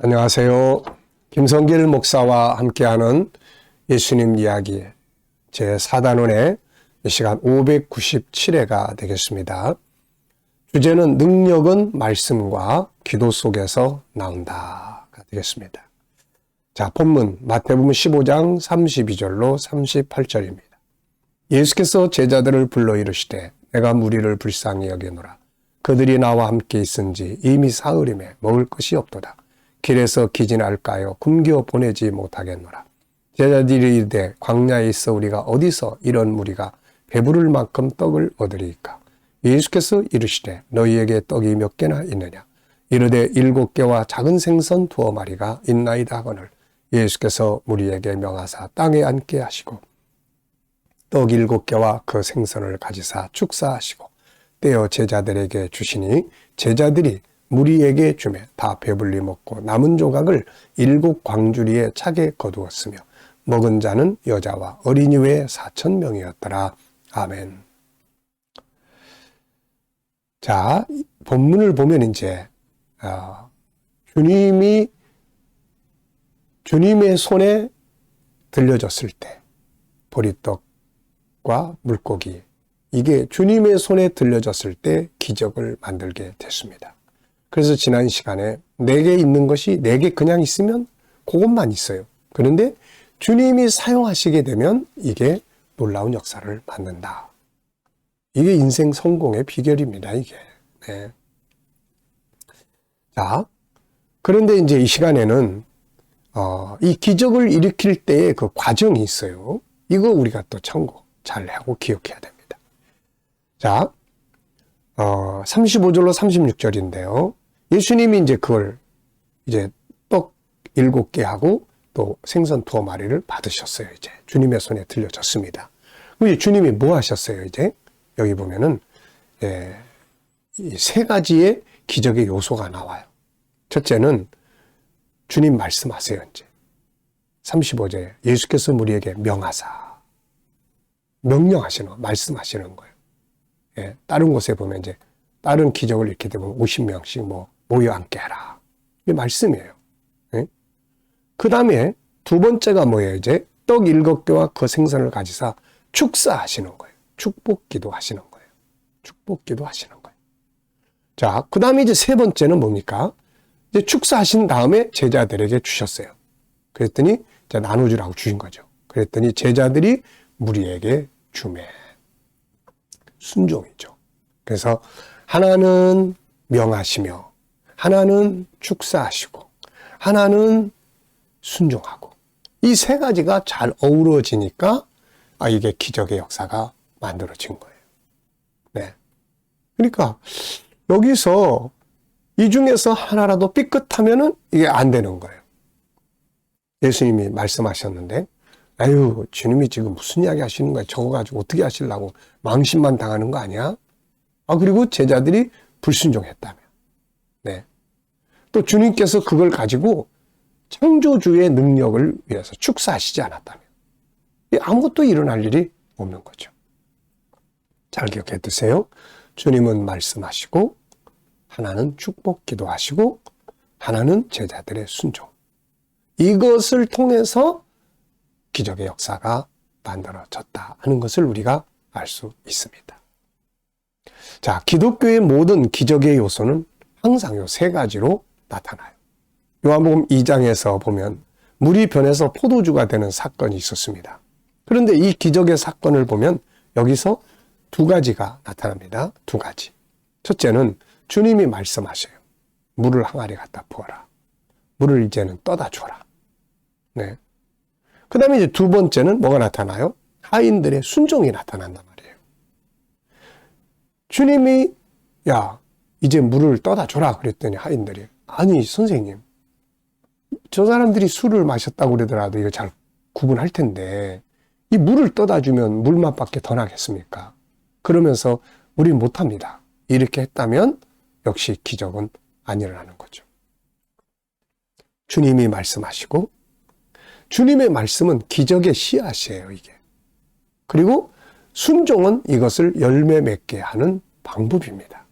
안녕하세요. 김성길 목사와 함께하는 예수님 이야기 제4단원의 이 시간 597회가 되겠습니다. 주제는 능력은 말씀과 기도 속에서 나온다가 되겠습니다. 자, 본문 마태복음 15장 32절로 38절입니다. 예수께서 제자들을 불러 이르시되 내가 무리를 불쌍히 여기노라. 그들이 나와 함께 있은지 이미 사흘임에 먹을 것이 없도다. 길에서 기진할까요? 굶겨 보내지 못하겠노라. 제자들이 이르되 광야에 있어 우리가 어디서 이런 무리가 배부를 만큼 떡을 얻으리이까? 예수께서 이르시되 너희에게 떡이 몇 개나 있느냐? 이르되 7개와 작은 생선 2마리가 있나이다 하거늘 예수께서 무리에게 명하사 땅에 앉게 하시고 떡 7개와 그 생선을 가지사 축사하시고 떼어 제자들에게 주시니 제자들이 무리에게 주매 다 배불리 먹고 남은 조각을 7광주리에 차게 거두었으며 먹은 자는 여자와 어린이 외에 4,000명이었더라. 아멘. 자, 본문을 보면 이제 주님의 손에 들려졌을 때 보리떡과 물고기, 이게 주님의 손에 들려졌을 때 기적을 만들게 됐습니다. 그래서 지난 시간에 내게 있는 것이 내게 그냥 있으면 그것만 있어요. 그런데 주님이 사용하시게 되면 이게 놀라운 역사를 만든다. 이게 인생 성공의 비결입니다, 이게. 네. 자, 그런데 이제 이 시간에는 이 기적을 일으킬 때의 그 과정이 있어요. 이거 우리가 또 참고 잘 하고 기억해야 됩니다. 자, 35절로 36절인데요. 예수님이 이제 그걸 이제 떡 7개 하고 또 생선 2마리를 받으셨어요. 이제 주님의 손에 들려졌습니다. 그럼 주님이 뭐 하셨어요? 이제 여기 보면은 이 3가지의 기적의 요소가 나와요. 첫째는 주님 말씀하세요. 이제 35절에 예수께서 우리에게 명하사 명령하시는 말씀하시는 거예요. 예, 다른 곳에 보면 이제 다른 기적을 이렇게 되면 50명씩 모여 앉게 하라. 이게 말씀이에요. 예? 그 다음에 두 번째가 뭐예요? 이제 떡 7개와 그 생선을 가지사 축사하시는 거예요. 축복기도 하시는 거예요. 축복기도 하시는 거예요. 자, 그 다음에 이제 세 번째는 뭡니까? 이제 축사하신 다음에 제자들에게 주셨어요. 그랬더니 이제 나눠주라고 주신 거죠. 그랬더니 제자들이 무리에게 주매. 순종이죠. 그래서 하나는 명하시며 하나는 축사하시고 하나는 순종하고 이 3가지가 잘 어우러지니까 이게 기적의 역사가 만들어진 거예요. 네. 그러니까 여기서 이 중에서 하나라도 삐끗하면은 이게 안 되는 거예요. 예수님이 말씀하셨는데 아유, 주님이 지금 무슨 이야기 하시는 거야? 저거 가지고 어떻게 하시려고 망신만 당하는 거 아니야? 그리고 제자들이 불순종했다며. 네. 또 주님께서 그걸 가지고 창조주의 능력을 위해서 축사하시지 않았다며. 아무것도 일어날 일이 없는 거죠. 잘 기억해 두세요. 주님은 말씀하시고 하나는 축복 기도하시고 하나는 제자들의 순종. 이것을 통해서 기적의 역사가 만들어졌다 하는 것을 우리가 알 수 있습니다. 자, 기독교의 모든 기적의 요소는 항상 요 3가지로 나타나요. 요한복음 2장에서 보면 물이 변해서 포도주가 되는 사건이 있었습니다. 그런데 이 기적의 사건을 보면 여기서 2가지가 나타납니다. 2가지. 첫째는 주님이 말씀하셔요. 물을 항아리 갖다 부어라. 물을 이제는 떠다 줘라. 네. 그 다음에 이제 2번째는 뭐가 나타나요? 하인들의 순종이 나타난단 말이에요. 주님이 야 이제 물을 떠다 줘라 그랬더니 하인들이 아니 선생님 저 사람들이 술을 마셨다고 그러더라도 이거 잘 구분할 텐데 이 물을 떠다 주면 물맛밖에 더 나겠습니까? 그러면서 우린 못합니다. 이렇게 했다면 역시 기적은 안 일어나는 거죠. 주님이 말씀하시고 주님의 말씀은 기적의 씨앗이에요, 이게. 그리고 순종은 이것을 열매 맺게 하는 방법입니다.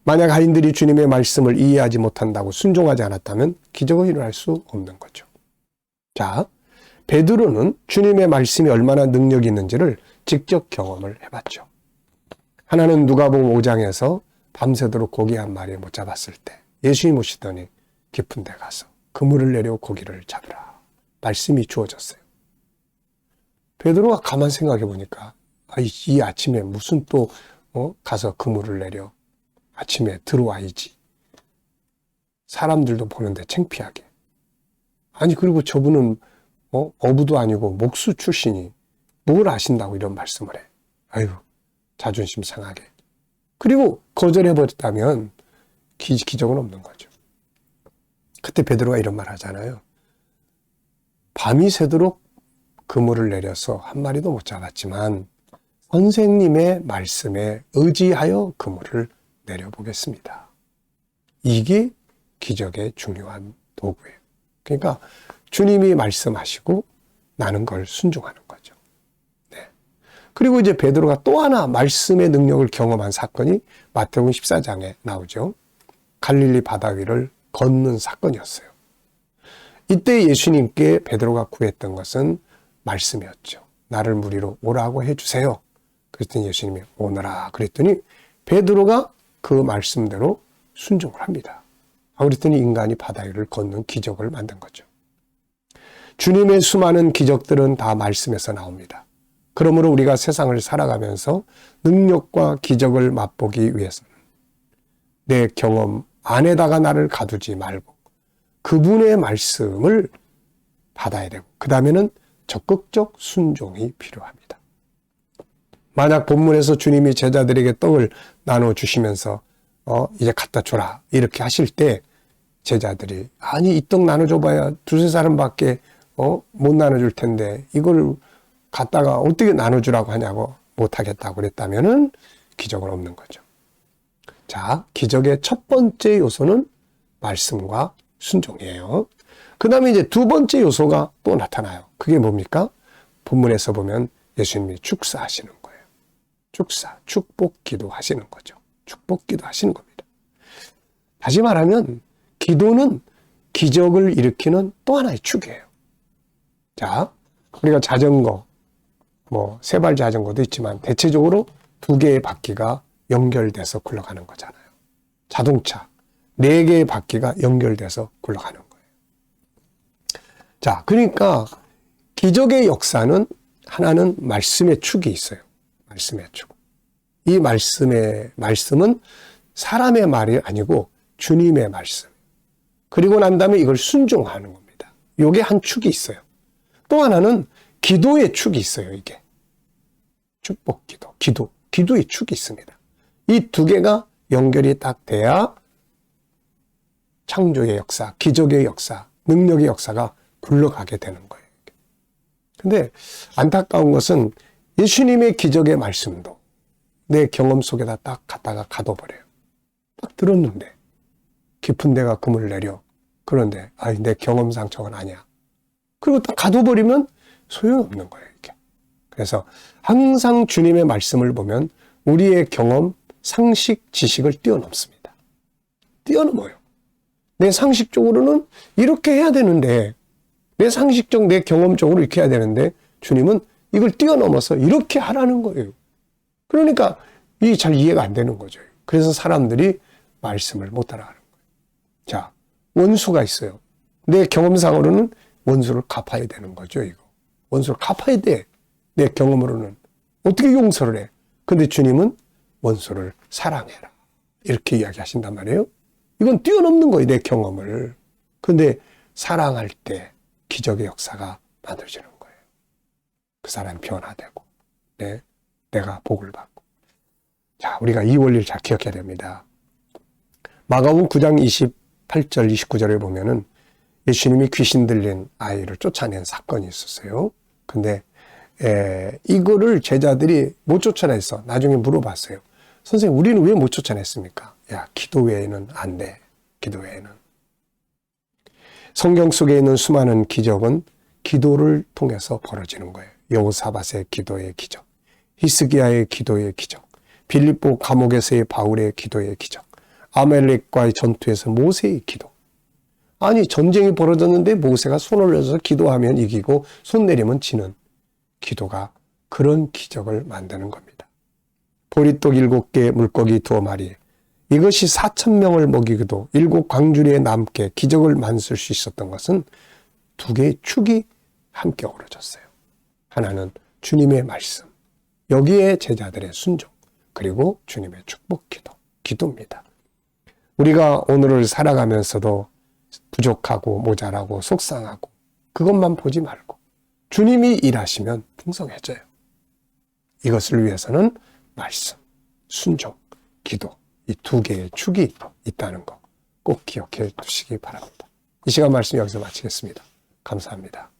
만약 하인들이 주님의 말씀을 이해하지 못한다고 순종하지 않았다면 기적은 일어날 수 없는 거죠. 자, 베드로는 주님의 말씀이 얼마나 능력이 있는지를 직접 경험을 해봤죠. 하나는 누가복음 5장에서 밤새도록 고기 한 마리 못 잡았을 때 예수님 오시더니 깊은 데 가서 그물을 내려 고기를 잡으라. 말씀이 주어졌어요. 베드로가 가만 생각해 보니까 이 아침에 무슨 또 가서 그물을 내려 아침에 들어와야지. 사람들도 보는데 창피하게. 아니 그리고 저분은 어부도 아니고 목수 출신이 뭘 아신다고 이런 말씀을 해. 아유 자존심 상하게. 그리고 거절해버렸다면 기적은 없는 거죠. 그때 베드로가 이런 말 하잖아요. 밤이 새도록 그물을 내려서 한 마리도 못 잡았지만 선생님의 말씀에 의지하여 그물을 내려보겠습니다. 이게 기적의 중요한 도구예요. 그러니까 주님이 말씀하시고 나는 그걸 순종하는 거죠. 네. 그리고 이제 베드로가 또 하나 말씀의 능력을 경험한 사건이 마태복음 14장에 나오죠. 갈릴리 바다 위를 걷는 사건이었어요. 이때 예수님께 베드로가 구했던 것은 말씀이었죠. 나를 무리로 오라고 해주세요. 그랬더니 예수님이 오너라 그랬더니 베드로가 그 말씀대로 순종을 합니다. 그랬더니 인간이 바다 위를 걷는 기적을 만든 거죠. 주님의 수많은 기적들은 다 말씀에서 나옵니다. 그러므로 우리가 세상을 살아가면서 능력과 기적을 맛보기 위해서는 내 경험 안에다가 나를 가두지 말고 그분의 말씀을 받아야 되고 그 다음에는 적극적 순종이 필요합니다. 만약 본문에서 주님이 제자들에게 떡을 나눠주시면서 이제 갖다 줘라 이렇게 하실 때 제자들이 아니 이 떡 나눠줘봐야 두세 사람밖에 못 나눠줄 텐데 이걸 갖다가 어떻게 나눠주라고 하냐고 못하겠다고 그랬다면은 기적은 없는 거죠. 자, 기적의 첫 번째 요소는 말씀과 순종이에요. 그 다음에 이제 두 번째 요소가 또 나타나요. 그게 뭡니까? 본문에서 보면 예수님이 축사하시는 거예요. 축사, 축복 기도하시는 거죠. 축복 기도하시는 겁니다. 다시 말하면 기도는 기적을 일으키는 또 하나의 축이에요. 자, 우리가 자전거, 세발 자전거도 있지만 대체적으로 두 개의 바퀴가 연결돼서 굴러가는 거잖아요. 자동차, 네 개의 바퀴가 연결돼서 굴러가는 거예요. 자, 그러니까 기적의 역사는 하나는 말씀의 축이 있어요. 말씀의 축. 이 말씀은 사람의 말이 아니고 주님의 말씀. 그리고 난 다음에 이걸 순종하는 겁니다. 요게 한 축이 있어요. 또 하나는 기도의 축이 있어요, 이게. 축복 기도의 축이 있습니다. 이 두 개가 연결이 딱 돼야 창조의 역사, 기적의 역사, 능력의 역사가 굴러가게 되는 거예요. 근데 안타까운 것은 예수님의 기적의 말씀도 내 경험 속에다 딱 갖다가 가둬버려요. 딱 들었는데 깊은 데가 그물을 내려. 그런데 내 경험상 저건 아니야. 그리고 딱 가둬버리면 소용없는 거예요, 이게. 그래서 항상 주님의 말씀을 보면 우리의 경험, 상식, 지식을 뛰어넘습니다. 뛰어넘어요. 내 상식적으로는 이렇게 해야 되는데, 내 상식적, 내 경험적으로 이렇게 해야 되는데, 주님은 이걸 뛰어넘어서 이렇게 하라는 거예요. 그러니까 이게 잘 이해가 안 되는 거죠. 그래서 사람들이 말씀을 못 따라가는 거예요. 자, 원수가 있어요. 내 경험상으로는 원수를 갚아야 되는 거죠, 이거. 원수를 갚아야 돼. 내 경험으로는. 어떻게 용서를 해? 근데 주님은 원수를 사랑해라. 이렇게 이야기하신단 말이에요. 이건 뛰어넘는 거예요, 내 경험을. 근데 사랑할 때 기적의 역사가 만들어지는 거예요. 그 사람이 변화되고, 내가 복을 받고. 자, 우리가 이 원리를 잘 기억해야 됩니다. 마가복음 9장 28절, 29절에 보면은 예수님이 귀신 들린 아이를 쫓아낸 사건이 있었어요. 근데 이거를 제자들이 못 쫓아냈어. 나중에 물어봤어요. 선생님, 우리는 왜 못 쫓아냈습니까? 야, 기도 외에는 안 돼. 기도 외에는. 성경 속에 있는 수많은 기적은 기도를 통해서 벌어지는 거예요. 여호사밧의 기도의 기적, 히스기야의 기도의 기적, 빌립보 감옥에서의 바울의 기도의 기적, 아말렉과의 전투에서 모세의 기도. 아니, 전쟁이 벌어졌는데 모세가 손 올려서 기도하면 이기고 손 내리면 지는 기도가 그런 기적을 만드는 겁니다. 보리떡 7개, 물고기 2마리. 이것이 4,000명을 먹이기도 7 광주리에 남게 기적을 만들 수 있었던 것은 2개의 축이 함께 어우러졌어요. 하나는 주님의 말씀, 여기에 제자들의 순종, 그리고 주님의 축복 기도입니다. 우리가 오늘을 살아가면서도 부족하고 모자라고 속상하고 그것만 보지 말고 주님이 일하시면 풍성해져요. 이것을 위해서는 말씀, 순종, 기도, 이 2개의 축이 있다는 거 꼭 기억해 두시기 바랍니다. 이 시간 말씀 여기서 마치겠습니다. 감사합니다.